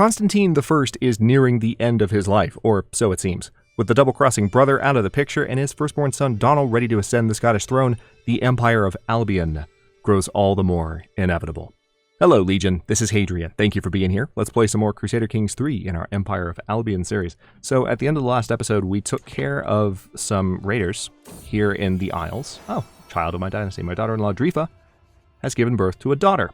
Constantine I is nearing the end of his life, or so it seems. With the double-crossing brother out of the picture and his firstborn son Donald ready to ascend the Scottish throne, the Empire of Albion grows all the more inevitable. Hello, Legion. This is Hadrian. Thank you for being here. Let's play some more Crusader Kings III in our Empire of Albion series. So at the end of the last episode, we took care of some raiders here in the Isles. Oh, child of my dynasty. My daughter-in-law Drifa has given birth to a daughter.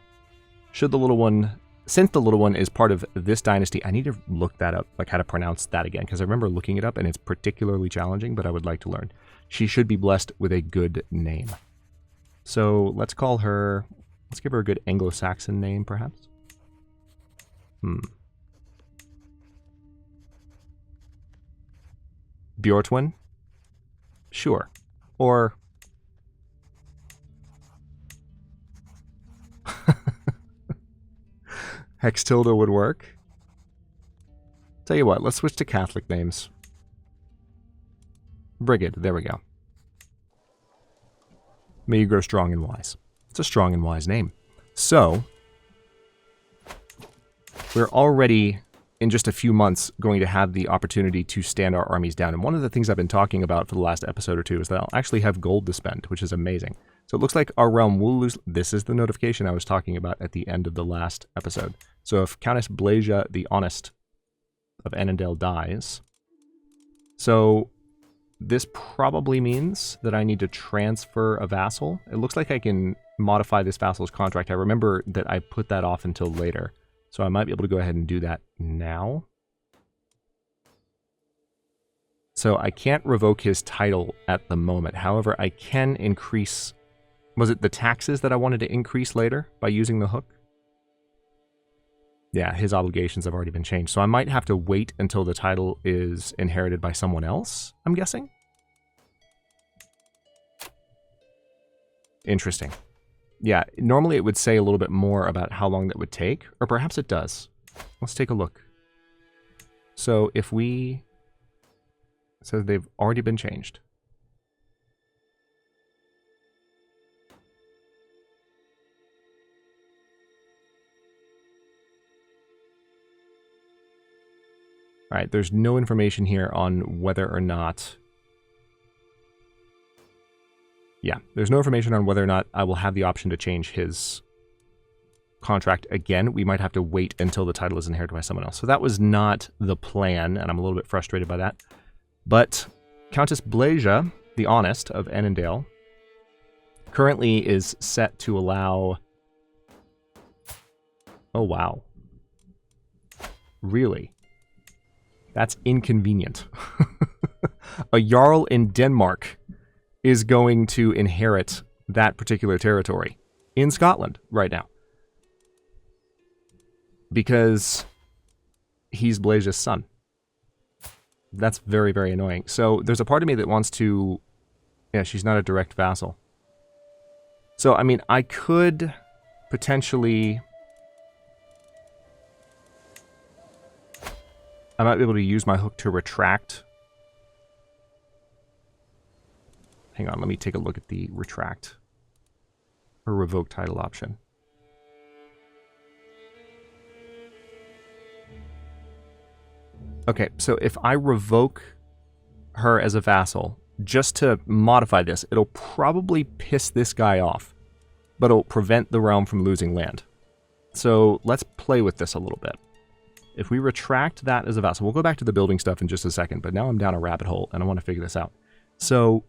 Since the little one is part of this dynasty, I need to look that up, like how to pronounce that again, because I remember looking it up and it's particularly challenging, but I would like to learn. She should be blessed with a good name. So let's call her, let's give her a good Anglo-Saxon name, perhaps. Bjortwin? Sure. Or... Hextilda would work. Tell you what, let's switch to Catholic names. Brigid, there we go. May you grow strong and wise. It's a strong and wise name. So, we're already, in just a few months, going to have the opportunity to stand our armies down. And one of the things I've been talking about for the last episode or two is that I'll actually have gold to spend, which is amazing. So it looks like our realm will lose... This is the notification I was talking about at the end of the last episode. So if Countess Blasia the Honest of Annandale dies... So this probably means that I need to transfer a vassal. It looks like I can modify this vassal's contract. I remember that I put that off until later. So I might be able to go ahead and do that now. So I can't revoke his title at the moment. However, I can increase... Was it the taxes that I wanted to increase later by using the hook? Yeah, his obligations have already been changed. So I might have to wait until the title is inherited by someone else, I'm guessing? Interesting. Yeah, normally it would say a little bit more about how long that would take, or perhaps it does. Let's take a look. So if we... So they've already been changed. All right, there's no information here on whether or not... Yeah, there's no information on whether or not I will have the option to change his contract again. We might have to wait until the title is inherited by someone else. So that was not the plan, and I'm a little bit frustrated by that. But Countess Blasia, the Honest of Annandale, currently is set to allow... Oh, wow. Really? That's inconvenient. A Jarl in Denmark is going to inherit that particular territory in Scotland right now. Because he's Blasia's son. That's very, very annoying. So there's a part of me that wants to... Yeah, she's not a direct vassal. So, I mean, I could potentially... I might be able to use my hook to retract. Hang on, let me take a look at the retract or revoke title option. Okay, so if I revoke her as a vassal, just to modify this, it'll probably piss this guy off, but it'll prevent the realm from losing land. So let's play with this a little bit. If we retract that as a vassal, we'll go back to the building stuff in just a second, but now I'm down a rabbit hole and I want to figure this out. So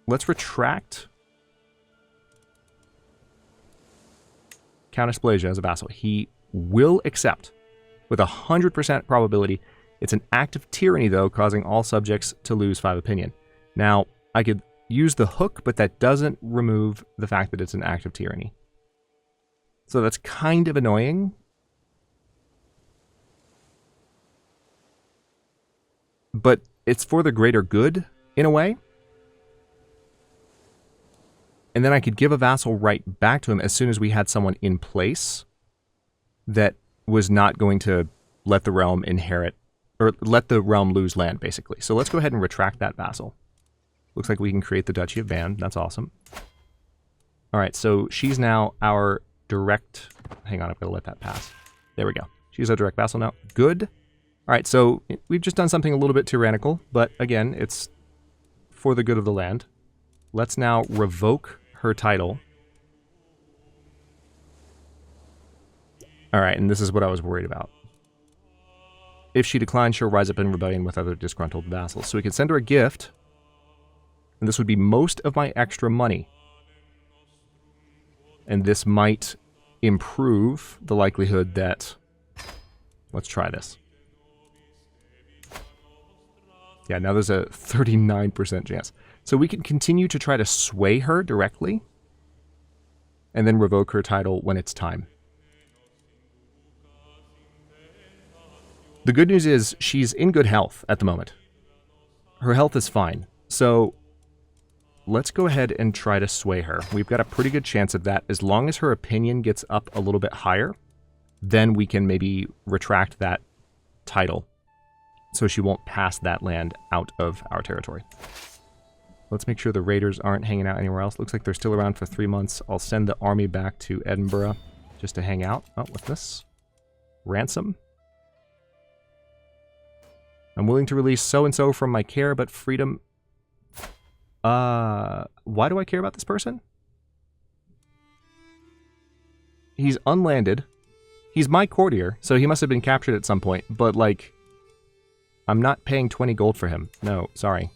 let's retract Countess Blasia as a vassal. He will accept with 100% probability. It's an act of tyranny, though, causing all subjects to lose 5 opinion. Now, I could use the hook, but that doesn't remove the fact that it's an act of tyranny. So that's kind of annoying. But it's for the greater good, in a way. And then I could give a vassal right back to him as soon as we had someone in place that was not going to let the realm inherit, or let the realm lose land, basically. So let's go ahead and retract that vassal. Looks like we can create the Duchy of Ban. That's awesome. All right, so she's now our direct... Hang on, I've got to let that pass. There we go. She's a direct vassal now. Good. All right, so we've just done something a little bit tyrannical, but again, it's for the good of the land. Let's now revoke her title. All right, and this is what I was worried about. If she declines, she'll rise up in rebellion with other disgruntled vassals. So we can send her a gift, and this would be most of my extra money. And this might improve the likelihood that... Let's try this. Yeah, now there's a 39% chance. So we can continue to try to sway her directly, and then revoke her title when it's time. The good news is she's in good health at the moment. Her health is fine. So let's go ahead and try to sway her. We've got a pretty good chance of that. As long as her opinion gets up a little bit higher, then we can maybe retract that title so she won't pass that land out of our territory. Let's make sure the raiders aren't hanging out anywhere else. Looks like they're still around for 3 months. I'll send the army back to Edinburgh just to hang out. Oh, what's this? Ransom. I'm willing to release so-and-so from my care, but freedom... why do I care about this person? He's unlanded. He's my courtier, so he must have been captured at some point, but, like, I'm not paying 20 gold for him. No, sorry.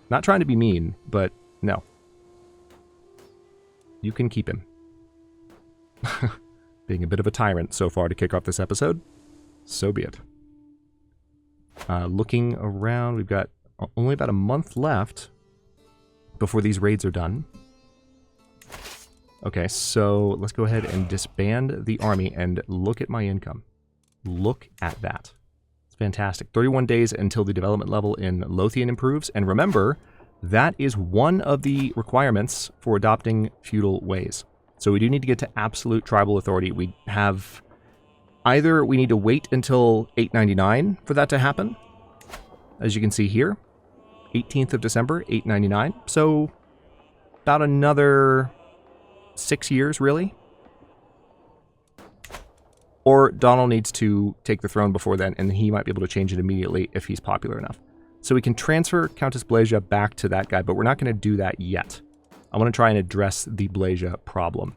Not trying to be mean, but no. You can keep him. Being a bit of a tyrant so far to kick off this episode. So be it. Looking around, we've got only about a month left before these raids are done. Okay, so let's go ahead and disband the army and look at my income. Look at that. It's fantastic. 31 days until the development level in Lothian improves. And remember, that is one of the requirements for adopting feudal ways. So we do need to get to absolute tribal authority. We have... Either we need to wait until 899 for that to happen, as you can see here, 18th of December, 899. So about another 6 years, really. Or Donald needs to take the throne before then, and he might be able to change it immediately if he's popular enough. So we can transfer Countess Blasia back to that guy, but we're not going to do that yet. I want to try and address the Blasia problem.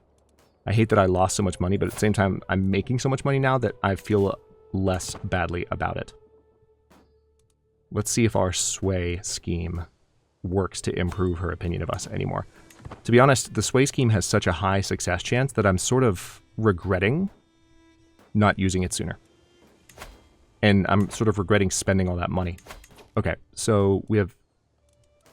I hate that I lost so much money, but at the same time, I'm making so much money now that I feel less badly about it. Let's see if our sway scheme works to improve her opinion of us anymore. To be honest, the sway scheme has such a high success chance that I'm sort of regretting not using it sooner. And I'm sort of regretting spending all that money. Okay, so we have...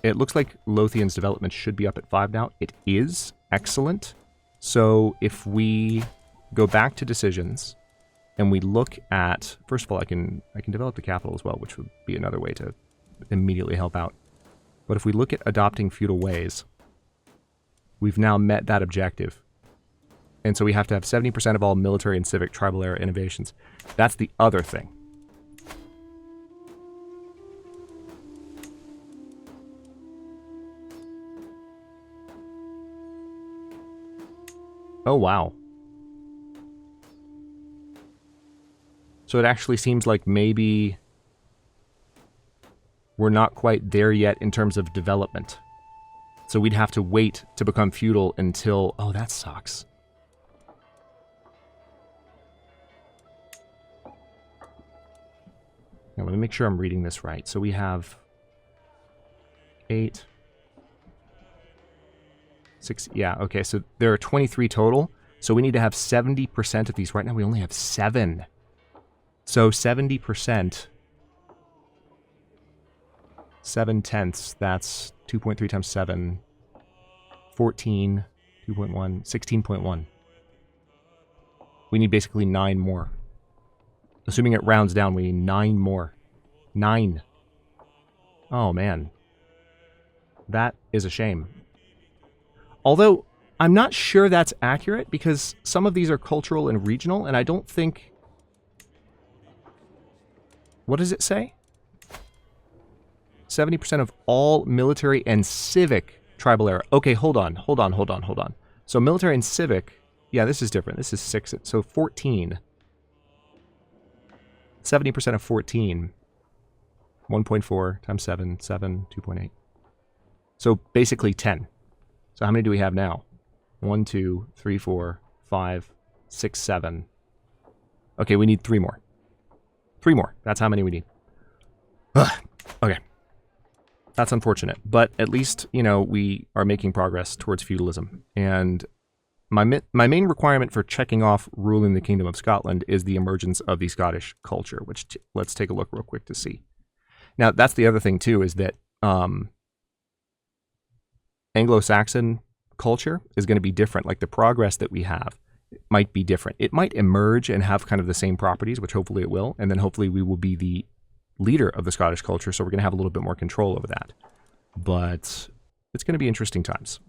It looks like Lothian's development should be up at 5 now. It is. Excellent. So if we go back to decisions and we look at, first of all, I can develop the capital as well, which would be another way to immediately help out. But if we look at adopting feudal ways, we've now met that objective. And so we have to have 70% of all military and civic tribal era innovations. That's the other thing. Oh, wow. So it actually seems like maybe we're not quite there yet in terms of development. So we'd have to wait to become feudal until... Oh, that sucks. Now, let me make sure I'm reading this right. So we have 8... 6, yeah, okay, so there are 23 total. So we need to have 70% of these. Right now we only have 7. So 70%, 7/10, that's 2.3 times 7, 14, 2.1, 16.1. We need basically 9 more. Assuming it rounds down, we need 9 more. 9. Oh, man. That is a shame. Although, I'm not sure that's accurate, because some of these are cultural and regional, and I don't think... What does it say? 70% of all military and civic tribal era. Okay, hold on. So military and civic, yeah, this is different. This is 6, so 14. 70% of 14. 1.4 times 7, 7, 2.8. So basically 10. So how many do we have now? 1, 2, 3, 4, 5, 6, 7. Okay, we need 3 more. 3 more. That's how many we need. Ugh. Okay. That's unfortunate. But at least, you know, we are making progress towards feudalism. And my main requirement for checking off ruling the Kingdom of Scotland is the emergence of the Scottish culture, which let's take a look real quick to see. Now, that's the other thing, too, is that Anglo-Saxon culture is going to be different. Like, the progress that we have might be different. It might emerge and have kind of the same properties, which hopefully it will, and then hopefully we will be the leader of the Scottish culture, so we're going to have a little bit more control over that. But it's going to be interesting times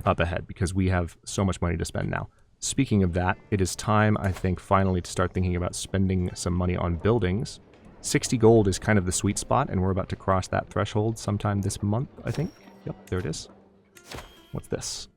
up ahead because we have so much money to spend now. Speaking of that, it is time, I think, finally to start thinking about spending some money on buildings. 60 gold is kind of the sweet spot, and we're about to cross that threshold sometime this month, I think. Yep, there it is. What's this?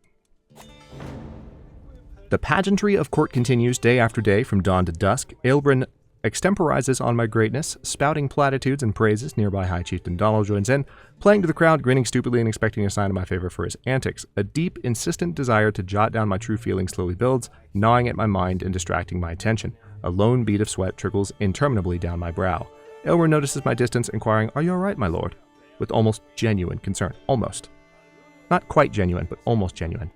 The pageantry of court continues day after day from dawn to dusk. Aelbrin extemporizes on my greatness, spouting platitudes and praises. Nearby High Chieftain Donald joins in, playing to the crowd, grinning stupidly and expecting a sign of my favor for his antics. A deep, insistent desire to jot down my true feelings slowly builds, gnawing at my mind and distracting my attention. A lone bead of sweat trickles interminably down my brow. Aelbrin notices my distance, inquiring, "Are you all right, my lord?" with almost genuine concern. Almost. Not quite genuine, but almost genuine.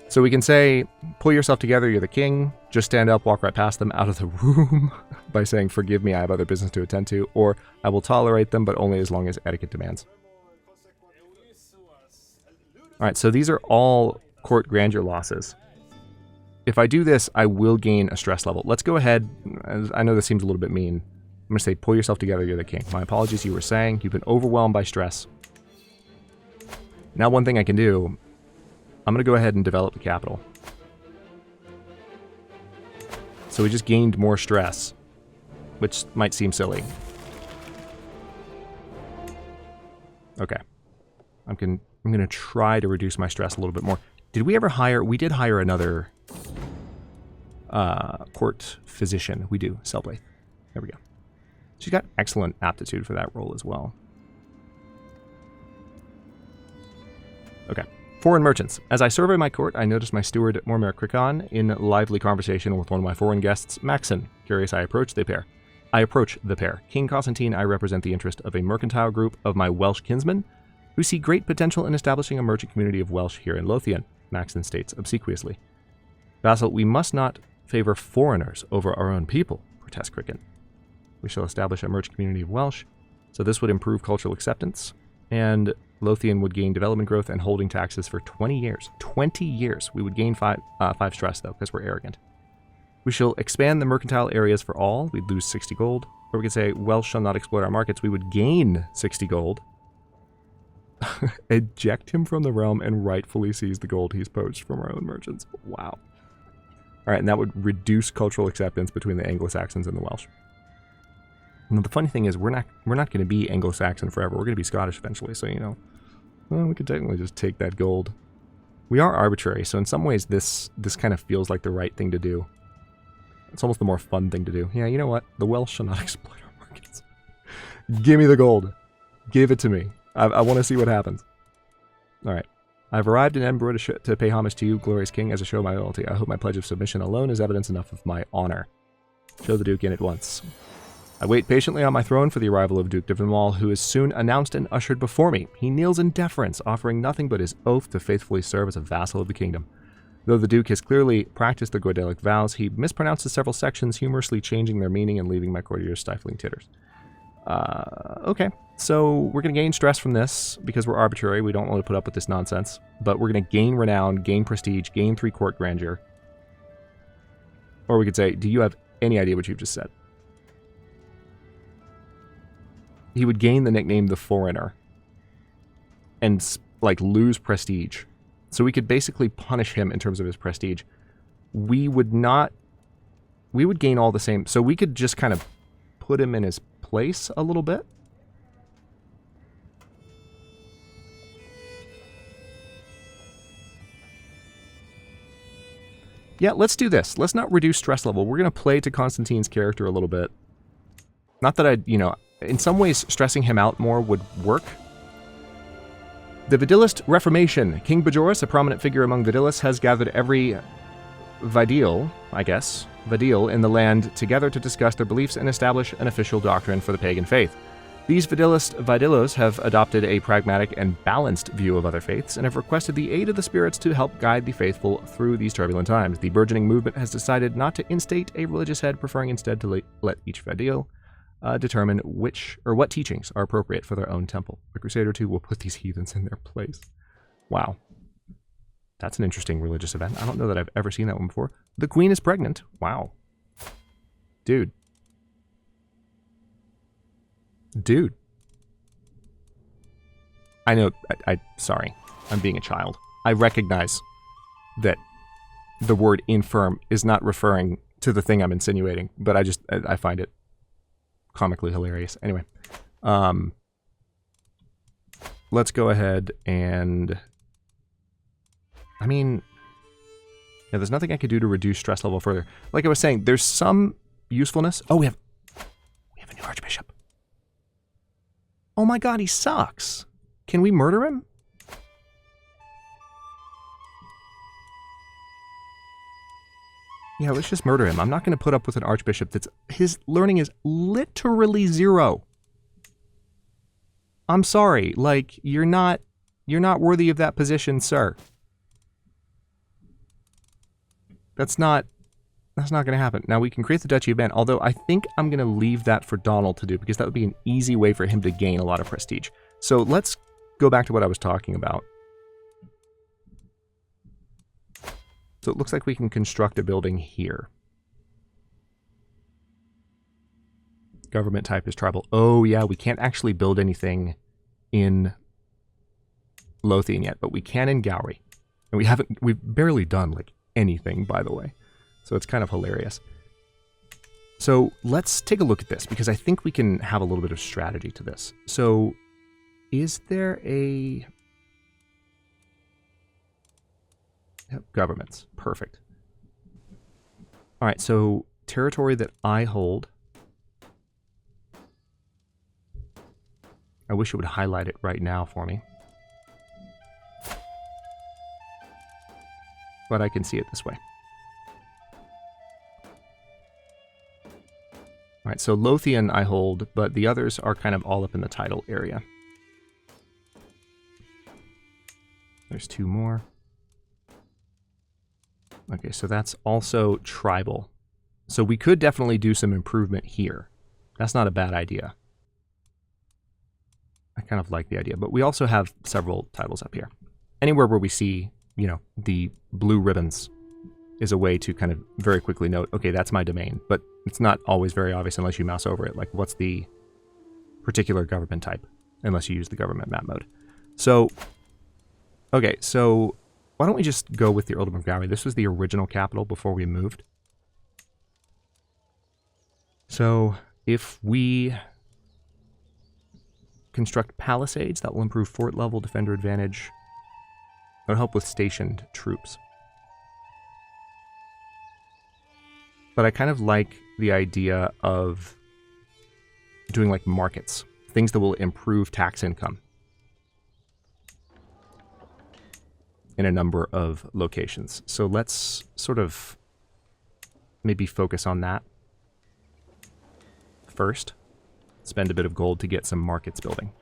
So we can say, pull yourself together, you're the king. Just stand up, walk right past them out of the room by saying, forgive me, I have other business to attend to. Or, I will tolerate them, but only as long as etiquette demands. Alright, so these are all court grandeur losses. If I do this, I will gain a stress level. Let's go ahead. I know this seems a little bit mean. I'm going to say, pull yourself together, you're the king. My apologies, you were saying. You've been overwhelmed by stress. Now one thing I can do, I'm going to go ahead and develop the capital. So we just gained more stress, which might seem silly. Okay. I'm going to try to reduce my stress a little bit more. Did we ever hire... We did hire another court physician. We do. Selblaith. There we go. She's got excellent aptitude for that role as well. Okay. Foreign merchants. As I survey my court, I notice my steward Mormer Cricon in lively conversation with one of my foreign guests, Maxon. Curious, I approach the pair. King Constantine, I represent the interest of a mercantile group of my Welsh kinsmen, who see great potential in establishing a merchant community of Welsh here in Lothian, Maxon states obsequiously. Vassal, we must not favor foreigners over our own people, protests Cricon. We shall establish a merchant community of Welsh, so this would improve cultural acceptance, and Lothian would gain development growth and holding taxes for 20 years. 20 years! We would gain 5 stress, though, because we're arrogant. We shall expand the mercantile areas for all. We'd lose 60 gold. Or we could say, Welsh shall not exploit our markets. We would gain 60 gold. Eject him from the realm and rightfully seize the gold he's poached from our own merchants. Wow. Alright, and that would reduce cultural acceptance between the Anglo-Saxons and the Welsh. Now, the funny thing is, we're not going to be Anglo-Saxon forever. We're going to be Scottish eventually, so, you know, well, we could technically just take that gold. We are arbitrary, so in some ways this kind of feels like the right thing to do. It's almost the more fun thing to do. Yeah, you know what? The Welsh shall not exploit our markets. Give me the gold. Give it to me. I want to see what happens. Alright. I've arrived in Edinburgh to pay homage to you, glorious king, as a show of my loyalty. I hope my pledge of submission alone is evidence enough of my honor. Show the Duke in at once. I wait patiently on my throne for the arrival of Duke de Vinwall, who is soon announced and ushered before me. He kneels in deference, offering nothing but his oath to faithfully serve as a vassal of the kingdom. Though the Duke has clearly practiced the Goidelic vows, he mispronounces several sections, humorously changing their meaning and leaving my courtiers stifling titters. Okay, so we're going to gain stress from this, because we're arbitrary, we don't want to put up with this nonsense. But we're going to gain renown, gain prestige, gain 3 court grandeur. Or we could say, do you have any idea what you've just said? He would gain the nickname the Foreigner and, like, lose prestige. So we could basically punish him in terms of his prestige. We would gain all the same. So we could just kind of put him in his place a little bit. Yeah, let's do this. Let's not reduce stress level. We're going to play to Constantine's character a little bit. Not that you know, in some ways stressing him out more would work. The Vidilist Reformation. King Bajoris, a prominent figure among Vidilists, has gathered every Vidil, I guess, Vidil in the land together to discuss their beliefs and establish an official doctrine for the pagan faith. These Vidilos have adopted a pragmatic and balanced view of other faiths and have requested the aid of the spirits to help guide the faithful through these turbulent times. The burgeoning movement has decided not to instate a religious head, preferring instead to let each Vidil determine which or what teachings are appropriate for their own temple. The Crusader II will put these heathens in their place. Wow. That's an interesting religious event. I don't know that I've ever seen that one before. The Queen is pregnant. Wow. Dude. I know, sorry. I'm being a child. I recognize that the word infirm is not referring to the thing I'm insinuating, but I find it comically hilarious. Anyway, let's go ahead and, I mean, yeah, there's nothing I could do to reduce stress level further. Like I was saying, there's some usefulness. Oh, we have a new archbishop. Oh my god, he sucks. Can we murder him? Yeah, let's just murder him. I'm not going to put up with an archbishop that's... His learning is literally 0. I'm sorry. Like, you're not worthy of that position, sir. That's not going to happen. Now, we can create the Duchy of Ben, although I think I'm going to leave that for Donald to do, because that would be an easy way for him to gain a lot of prestige. So let's go back to what I was talking about. So it looks like we can construct a building here. Government type is tribal. Oh yeah, we can't actually build anything in Lothian yet, but we can in Gowrie. And we've barely done like anything, by the way. So it's kind of hilarious. So let's take a look at this, because I think we can have a little bit of strategy to this. So is there a... Yep, governments. Perfect. All right, so territory that I hold. I wish it would highlight it right now for me. But I can see it this way. All right, so Lothian I hold, but the others are kind of all up in the title area. There's 2 more. Okay, so that's also tribal. So we could definitely do some improvement here. That's not a bad idea. I kind of like the idea, but we also have several titles up here. Anywhere where we see, you know, the blue ribbons is a way to kind of very quickly note, okay, that's my domain, but it's not always very obvious unless you mouse over it. Like, what's the particular government type, unless you use the government map mode. So, okay, so why don't we just go with the Earldom of Gowrie? This was the original capital before we moved. So if we construct palisades, that will improve fort level, defender advantage. That'll help with stationed troops. But I kind of like the idea of doing like markets, things that will improve tax income in a number of locations. So let's sort of maybe focus on that first. Spend a bit of gold to get some markets building.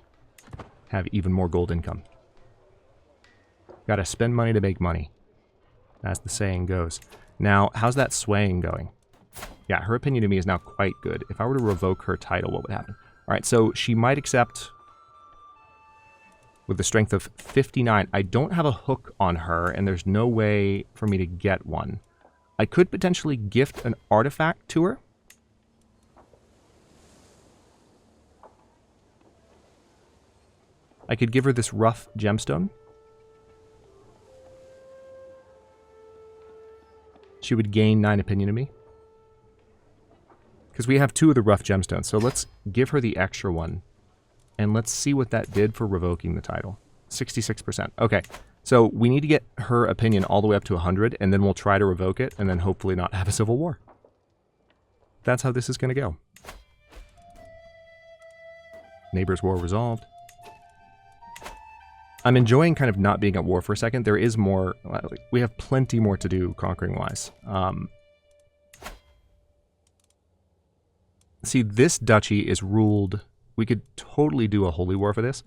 Have even more gold income. Gotta spend money to make money, as the saying goes. Now, how's that swaying going? Yeah, her opinion to me is now quite good. If I were to revoke her title, what would happen? All right, so she might accept with a strength of 59. I don't have a hook on her, and there's no way for me to get one. I could potentially gift an artifact to her. I could give her this rough gemstone. She would gain 9 opinion of me. Because we have 2 of the rough gemstones. So let's give her the extra one. And let's see what that did for revoking the title. 66%. Okay. So we need to get her opinion all the way up to 100, and then we'll try to revoke it, and then hopefully not have a civil war. That's how this is going to go. Neighbors' war resolved. I'm enjoying kind of not being at war for a second. There is more, we have plenty more to do conquering-wise. See, this duchy is ruled, we could totally do a holy war for this.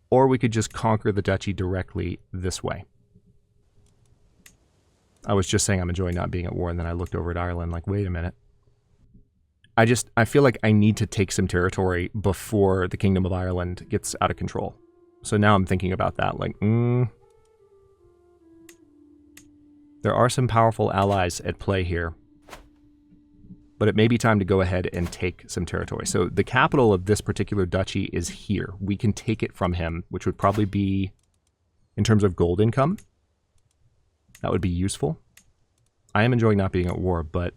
Or we could just conquer the duchy directly this way. I was just saying I'm enjoying not being at war, and then I looked over at Ireland like, wait a minute. I feel like I need to take some territory before the Kingdom of Ireland gets out of control. So now I'm thinking about that, like, there are some powerful allies at play here. But it may be time to go ahead and take some territory. So the capital of this particular duchy is here. We can take it from him, which would probably be, in terms of gold income, that would be useful. I am enjoying not being at war, but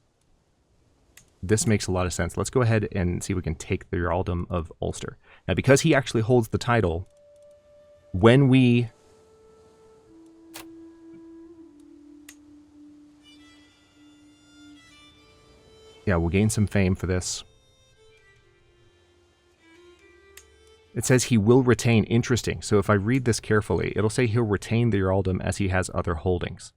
this makes a lot of sense. Let's go ahead and see if we can take the Earldom of Ulster. Now, because he actually holds the title, when we... Yeah, we'll gain some fame for this. It says he will retain. Interesting. So if I read this carefully, it'll say he'll retain the Earldom as he has other holdings.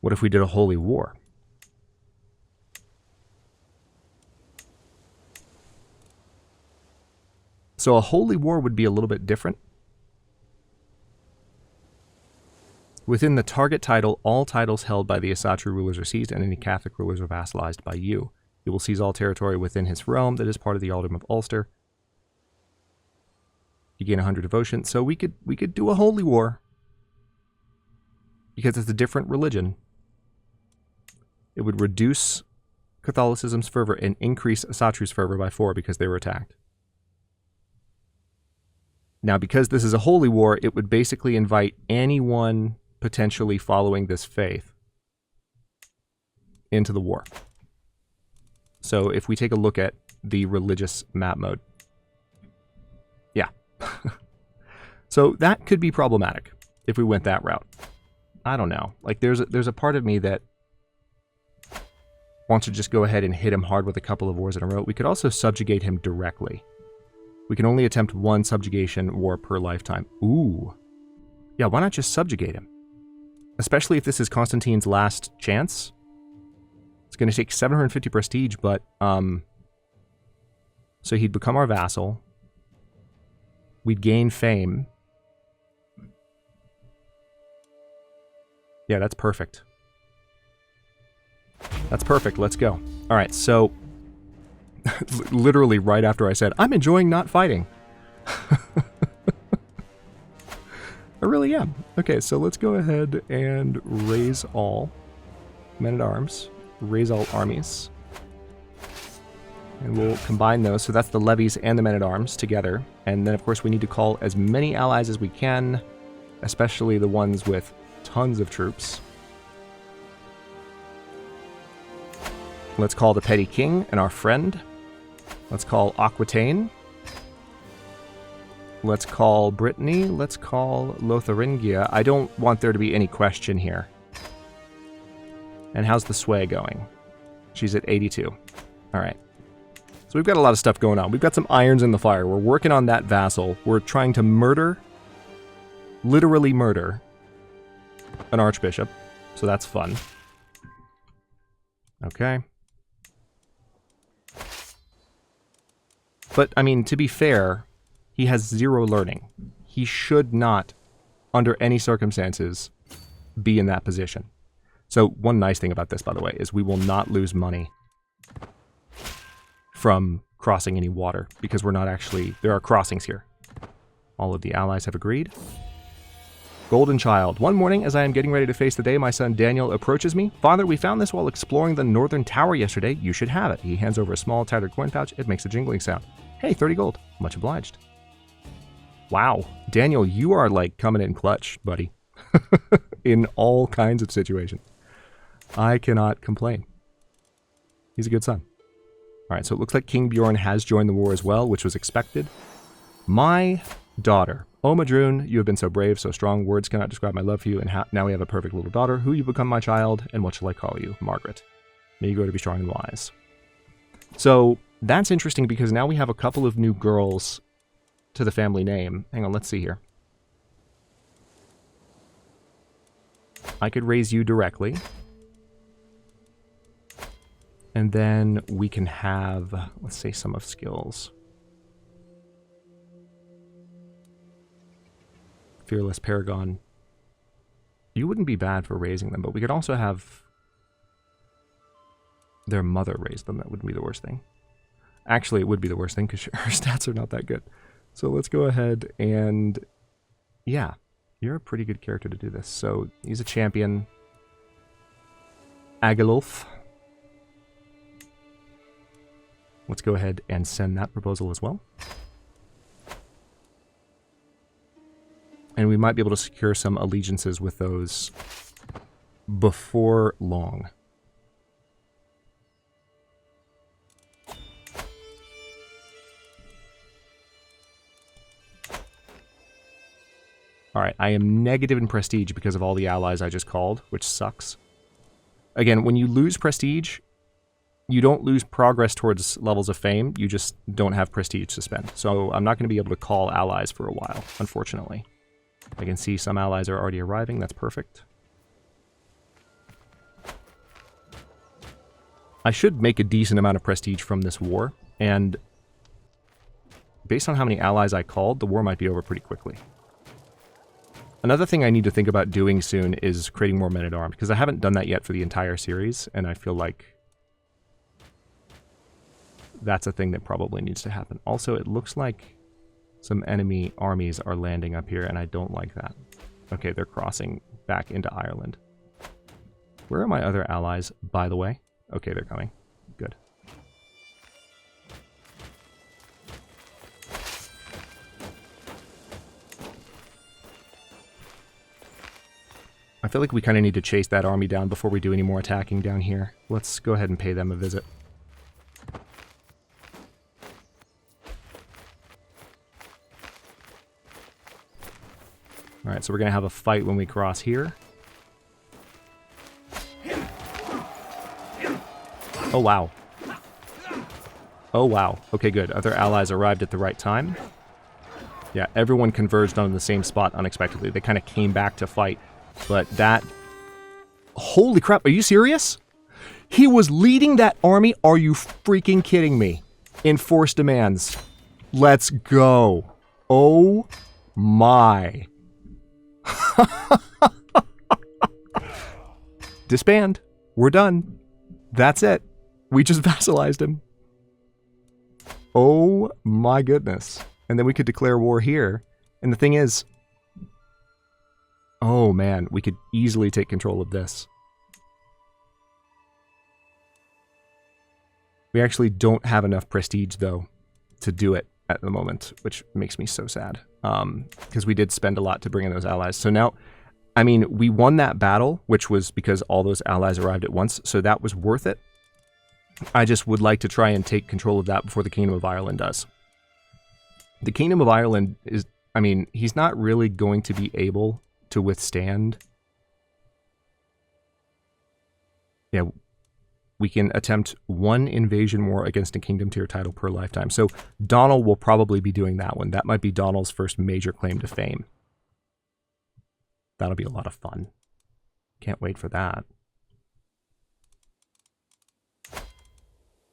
What if we did a holy war? So a holy war would be a little bit different. Within the target title, all titles held by the Asatru rulers are seized, and any Catholic rulers are vassalized by you. You will seize all territory within his realm that is part of the Earldom of Ulster. You gain 100 devotion, so we could do a holy war. Because it's a different religion. It would reduce Catholicism's fervor and increase Asatru's fervor by 4 because they were attacked. Now, because this is a holy war, it would basically invite anyone potentially following this faith into the war. So if we take a look at the religious map mode, yeah. So that could be problematic if we went that route. I don't know. Like there's a part of me that wants to just go ahead and hit him hard with a couple of wars in a row. We could also subjugate him directly. We can only attempt one subjugation war per lifetime. Ooh. Yeah, why not just subjugate him? Especially if this is Constantine's last chance. It's going to take 750 prestige, but, so he'd become our vassal. We'd gain fame. Yeah, that's perfect. That's perfect. Let's go. All right, so literally right after I said, I'm enjoying not fighting. I really am. Okay, so let's go ahead and raise all men-at-arms, raise all armies. And we'll combine those. So that's the levies and the men-at-arms together. And then, of course, we need to call as many allies as we can, especially the ones with tons of troops. Let's call the Petty King and our friend. Let's call Aquitaine. Let's call Brittany. Let's call Lotharingia. I don't want there to be any question here. And how's the sway going? She's at 82. All right. So we've got a lot of stuff going on. We've got some irons in the fire. We're working on that vassal. We're trying to murder, literally murder, an archbishop. So that's fun. Okay. But, I mean, to be fair, he has 0 learning. He should not, under any circumstances, be in that position. So, one nice thing about this, by the way, is we will not lose money from crossing any water, because we're not actually... There are crossings here. All of the allies have agreed. Golden Child. One morning, as I am getting ready to face the day, my son Daniel approaches me. Father, we found this while exploring the northern tower yesterday. You should have it. He hands over a small, tattered coin pouch. It makes a jingling sound. Hey, 30 gold. Much obliged. Wow. Daniel, you are like coming in clutch, buddy. In all kinds of situations. I cannot complain. He's a good son. Alright, so it looks like King Bjorn has joined the war as well, which was expected. My daughter. Oh, Madrune, you have been so brave, so strong. Words cannot describe my love for you, and now we have a perfect little daughter. Who you become, my child, and what shall I call you? Margaret. May you grow to be strong and wise. So, that's interesting because now we have a couple of new girls to the family name. Hang on, let's see here. I could raise you directly. And then we can have, let's say, some of skills. Fearless Paragon. You wouldn't be bad for raising them, but we could also have their mother raise them. That wouldn't be the worst thing. Actually, it would be the worst thing because her stats are not that good. So let's go ahead and... yeah, you're a pretty good character to do this. So he's a champion. Agalulf. Let's go ahead and send that proposal as well. And we might be able to secure some allegiances with those before long. Alright, I am negative in prestige because of all the allies I just called, which sucks. Again, when you lose prestige, you don't lose progress towards levels of fame, you just don't have prestige to spend. So I'm not going to be able to call allies for a while, unfortunately. I can see some allies are already arriving, that's perfect. I should make a decent amount of prestige from this war, and based on how many allies I called, the war might be over pretty quickly. Another thing I need to think about doing soon is creating more men-at-arms, because I haven't done that yet for the entire series, and I feel like that's a thing that probably needs to happen. Also, it looks like some enemy armies are landing up here, and I don't like that. Okay, they're crossing back into Ireland. Where are my other allies, by the way? Okay, they're coming. Good. I feel like we kind of need to chase that army down before we do any more attacking down here. Let's go ahead and pay them a visit. Alright, so we're going to have a fight when we cross here. Oh, wow. Oh, wow. Okay, good. Other allies arrived at the right time. Yeah, everyone converged on the same spot unexpectedly. They kind of came back to fight. But that... holy crap, are you serious? He was leading that army? Are you freaking kidding me? Enforce demands. Let's go. Oh my. Disband. We're done. That's it. We just vassalized him. Oh my goodness. And then we could declare war here. And the thing is... oh man, we could easily take control of this. We actually don't have enough prestige, though, to do it at the moment, which makes me so sad. Because we did spend a lot to bring in those allies. So now, I mean, we won that battle, which was because all those allies arrived at once, so that was worth it. I just would like to try and take control of that before the Kingdom of Ireland does. The Kingdom of Ireland is, I mean, he's not really going to be able to withstand. Yeah, we can attempt one invasion war against a kingdom tier title per lifetime. So Donald will probably be doing that one. That might be Donald's first major claim to fame. That'll be a lot of fun. Can't wait for that.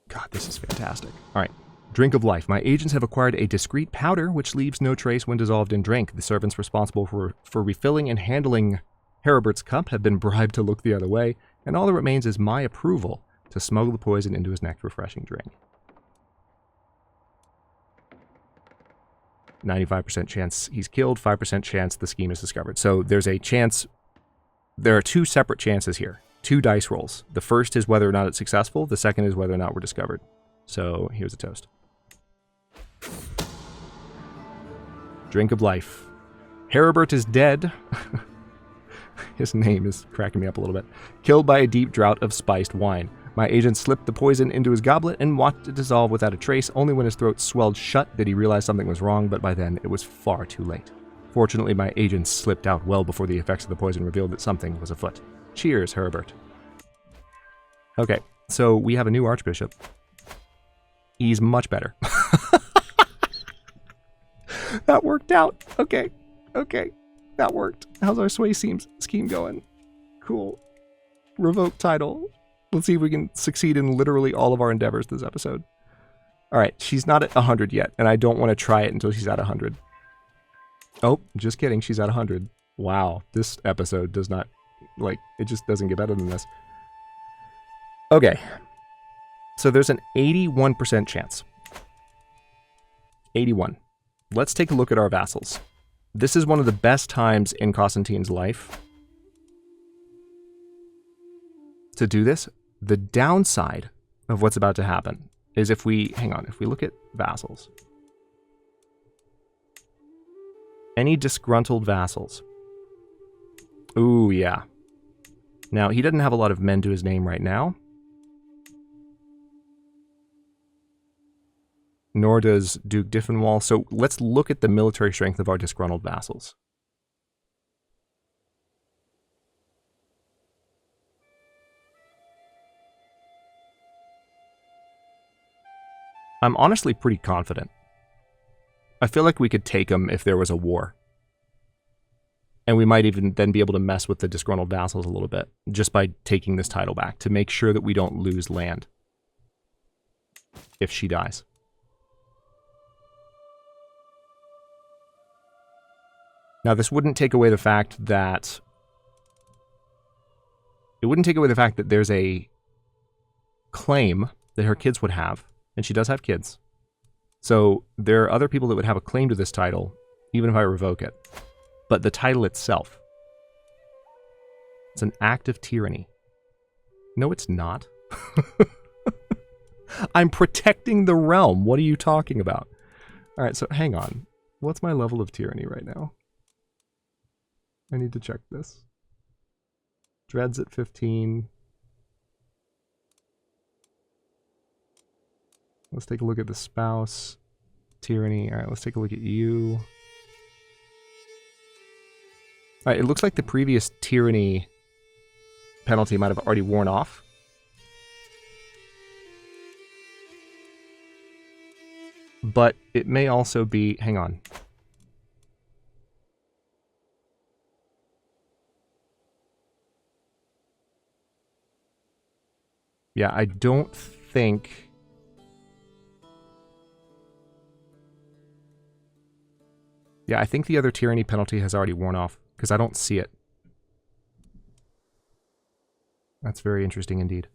God, this is fantastic. All right. Drink of life. My agents have acquired a discreet powder which leaves no trace when dissolved in drink. The servants responsible for refilling and handling Heribert's cup have been bribed to look the other way, and all that remains is my approval to smuggle the poison into his next refreshing drink. 95% chance he's killed, 5% chance the scheme is discovered. So there's a chance, there are two separate chances here. Two dice rolls. The first is whether or not it's successful, the second is whether or not we're discovered. So here's a toast. Drink of life. Heribert is dead. His name is cracking me up a little bit. Killed by a deep draught of spiced wine. My agent slipped the poison into his goblet and watched it dissolve without a trace. Only when his throat swelled shut did he realize something was wrong, but by then it was far too late. Fortunately, my agent slipped out well before the effects of the poison revealed that something was afoot. Cheers, Herbert. Okay, so we have a new archbishop. He's much better. That worked out. Okay, that worked. How's our sway scheme going? Cool. Revoke title. Let's see if we can succeed in literally all of our endeavors this episode. All right, she's not at 100 yet, and I don't want to try it until she's at 100. Oh, just kidding, she's at 100. Wow, this episode does not, like, it just doesn't get better than this. Okay, so there's an 81% chance. 81. Let's take a look at our vassals. This is one of the best times in Constantine's life to do this. The downside of what's about to happen is if we look at vassals. Any disgruntled vassals. Ooh, yeah. Now, he doesn't have a lot of men to his name right now. Nor does Duke Diffenwall. So let's look at the military strength of our disgruntled vassals. I'm honestly pretty confident. I feel like we could take them if there was a war. And we might even then be able to mess with the disgruntled vassals a little bit, just by taking this title back, to make sure that we don't lose land if she dies. Now, this wouldn't take away the fact that... It wouldn't take away the fact that there's a claim that her kids would have. And she does have kids. So there are other people that would have a claim to this title, even if I revoke it. But the title itself, it's an act of tyranny. No, it's not. I'm protecting the realm. What are you talking about? All right, so hang on. What's my level of tyranny right now? I need to check this. Dread's at 15. Let's take a look at the spouse. Tyranny. All right, let's take a look at you. All right, it looks like the previous tyranny penalty might have already worn off. But it may also be... Hang on. Yeah, I don't think... Yeah, I think the other tyranny penalty has already worn off, because I don't see it. That's very interesting indeed.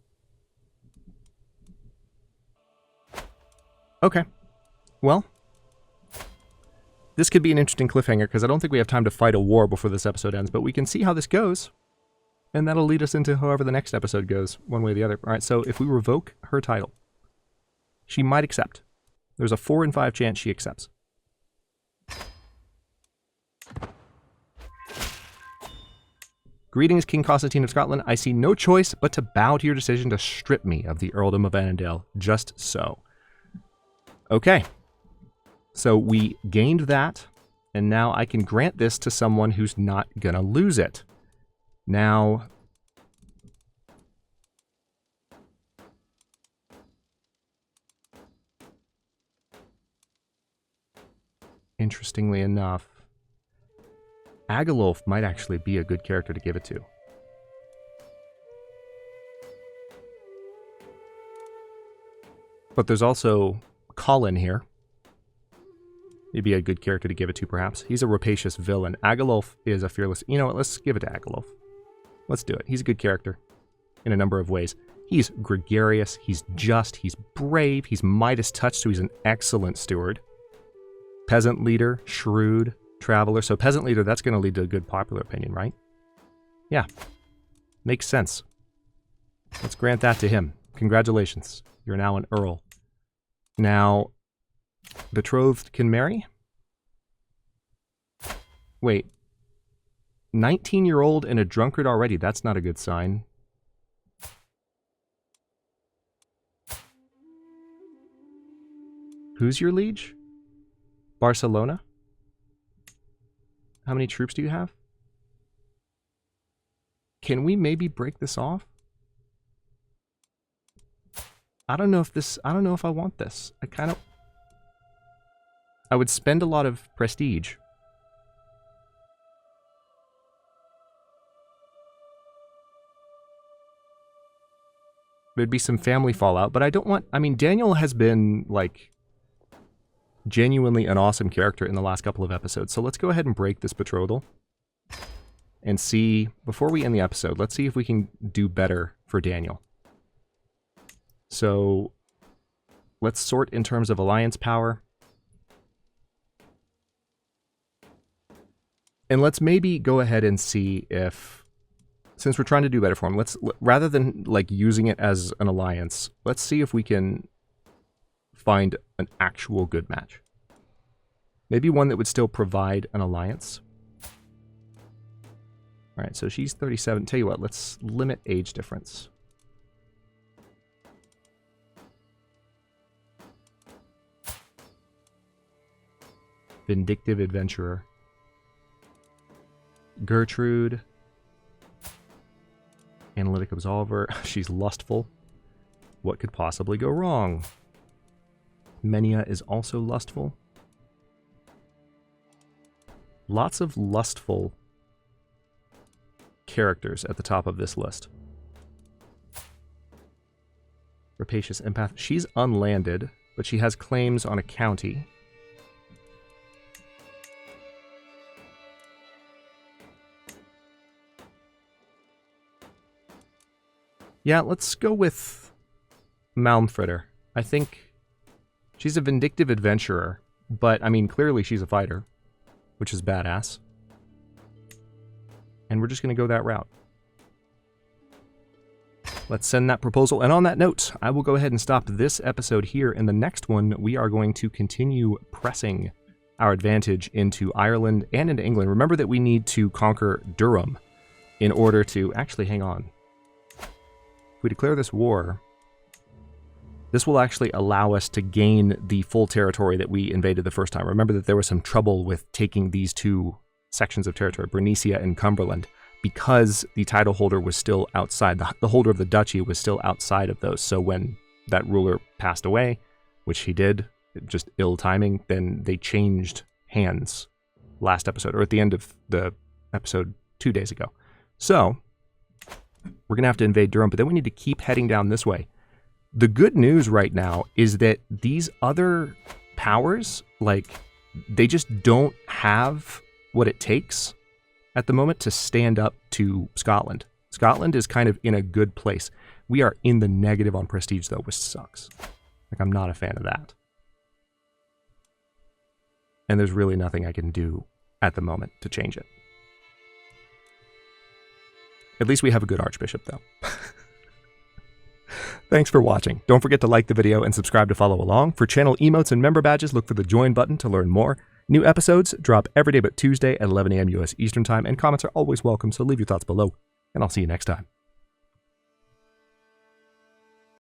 Okay. Well, this could be an interesting cliffhanger, because I don't think we have time to fight a war before this episode ends, but we can see how this goes, and that'll lead us into however the next episode goes, one way or the other. All right, so if we revoke her title, she might accept. There's a 4 in 5 chance she accepts. Greetings, King Constantine of Scotland. I see no choice but to bow to your decision to strip me of the Earldom of Annandale. Just so. Okay. So we gained that, and now I can grant this to someone who's not gonna lose it. Now... Interestingly enough, Agalolf might actually be a good character to give it to. But there's also Colin here. He'd be a good character to give it to, perhaps. He's a rapacious villain. Agalolf is a fearless... You know what, let's give it to Agalolf. Let's do it. He's a good character in a number of ways. He's gregarious, he's just, he's brave, he's Midas touched, so he's an excellent steward. Peasant leader, shrewd, traveler. So peasant leader, that's going to lead to a good popular opinion, right? Yeah. Makes sense. Let's grant that to him. Congratulations. You're now an earl. Now, betrothed can marry? Wait. 19-year-old and a drunkard already. That's not a good sign. Who's your liege? Barcelona? How many troops do you have? Can we maybe break this off? I don't know if I want this. I would spend a lot of prestige. There'd be some family fallout, but I don't want... I mean, Daniel has been, like, genuinely an awesome character in the last couple of episodes. So let's go ahead and break this betrothal. And see, before we end the episode, let's see if we can do better for Daniel. So, let's sort in terms of alliance power. And let's maybe go ahead and see if, since we're trying to do better for him, rather than like using it as an alliance, let's see if we can find an actual good match. Maybe one that would still provide an alliance. All right, so she's 37. Tell you what, let's limit age difference. Vindictive Adventurer. Gertrude. Analytic Absolver. She's lustful. What could possibly go wrong? Menia is also lustful. Lots of lustful characters at the top of this list. Rapacious Empath. She's unlanded, but she has claims on a county. Yeah, let's go with Malmfritter. I think she's a vindictive adventurer, but, I mean, clearly she's a fighter, which is badass. And we're just going to go that route. Let's send that proposal. And on that note, I will go ahead and stop this episode here. In the next one, we are going to continue pressing our advantage into Ireland and into England. Remember that we need to conquer Durham in order to... Actually, hang on. If we declare this war, this will actually allow us to gain the full territory that we invaded the first time. Remember that there was some trouble with taking these two sections of territory, Bernicia and Cumberland, because the title holder was still outside, the holder of the duchy was still outside of those. So when that ruler passed away, which he did, just ill timing, then they changed hands last episode, or at the end of the episode 2 days ago. So we're going to have to invade Durham, but then we need to keep heading down this way. The good news right now is that these other powers, like, they just don't have what it takes at the moment to stand up to Scotland. Scotland is kind of in a good place. We are in the negative on prestige, though, which sucks. Like, I'm not a fan of that. And there's really nothing I can do at the moment to change it. At least we have a good archbishop, though. Thanks for watching. Don't forget to like the video and subscribe to follow along. For channel emotes and member badges, look for the join button to learn more. New episodes drop every day but Tuesday at 11 a.m. US Eastern Time, and comments are always welcome, so leave your thoughts below, and I'll see you next time.